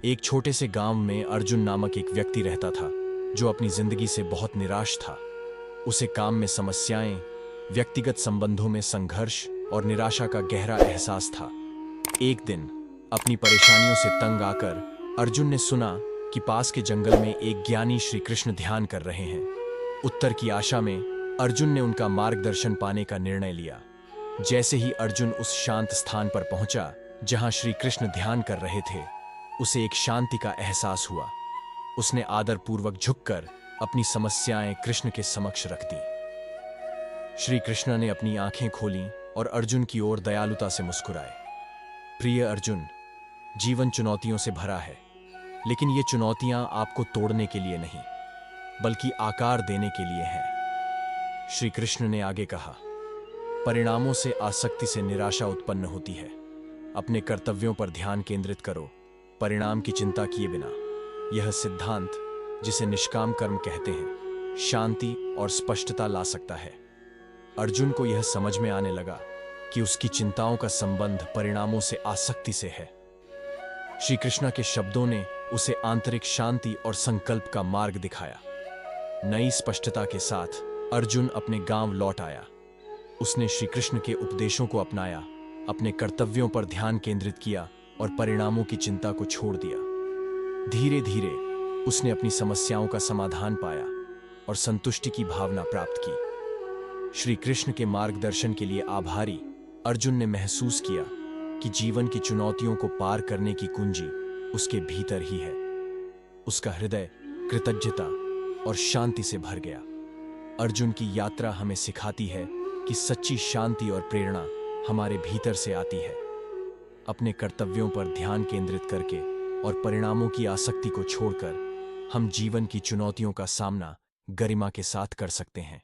एक छोटे से गांव में अर्जुन नामक एक व्यक्ति रहता था जो अपनी जिंदगी से बहुत निराश था। उसे काम में समस्याएं, व्यक्तिगत संबंधों में संघर्ष और निराशा का गहरा एहसास था। एक दिन अपनी परेशानियों से तंग आकर अर्जुन ने सुना कि पास के जंगल में एक ज्ञानी श्री कृष्ण ध्यान कर रहे हैं। उत्तर की आशा में अर्जुन ने उनका मार्गदर्शन पाने का निर्णय लिया। जैसे ही अर्जुन उस शांत स्थान पर पहुंचा जहां श्री कृष्ण ध्यान कर रहे थे, उसे एक शांति का एहसास हुआ। उसने आदरपूर्वक झुककर अपनी समस्याएं कृष्ण के समक्ष रख दी। श्री कृष्ण ने अपनी आंखें खोलीं और अर्जुन की ओर दयालुता से मुस्कुराए। प्रिय अर्जुन, जीवन चुनौतियों से भरा है, लेकिन ये चुनौतियां आपको तोड़ने के लिए नहीं, बल्कि आकार देने के लिए हैं। श्री कृष्ण ने आगे कहा, परिणामों से आसक्ति से निराशा उत्पन्न होती है। अपने कर्तव्यों पर ध्यान केंद्रित करो, परिणाम की चिंता किए बिना। यह सिद्धांत, जिसे निष्काम कर्म कहते हैं, शांति और स्पष्टता ला सकता है। अर्जुन को यह समझ में आने लगा कि उसकी चिंताओं का संबंध परिणामों से आसक्ति से है। श्री कृष्ण के शब्दों ने उसे आंतरिक शांति और संकल्प का मार्ग दिखाया। नई स्पष्टता के साथ अर्जुन अपने गांव लौट आया। उसने श्री कृष्ण के उपदेशों को अपनाया, अपने कर्तव्यों पर ध्यान केंद्रित किया और परिणामों की चिंता को छोड़ दिया। धीरे धीरे उसने अपनी समस्याओं का समाधान पाया और संतुष्टि की भावना प्राप्त की। श्री कृष्ण के मार्गदर्शन के लिए आभारी अर्जुन ने महसूस किया कि जीवन की चुनौतियों को पार करने की कुंजी उसके भीतर ही है। उसका हृदय कृतज्ञता और शांति से भर गया। अर्जुन की यात्रा हमें सिखाती है कि सच्ची शांति और प्रेरणा हमारे भीतर से आती है। अपने कर्तव्यों पर ध्यान केंद्रित करके और परिणामों की आसक्ति को छोड़कर हम जीवन की चुनौतियों का सामना गरिमा के साथ कर सकते हैं।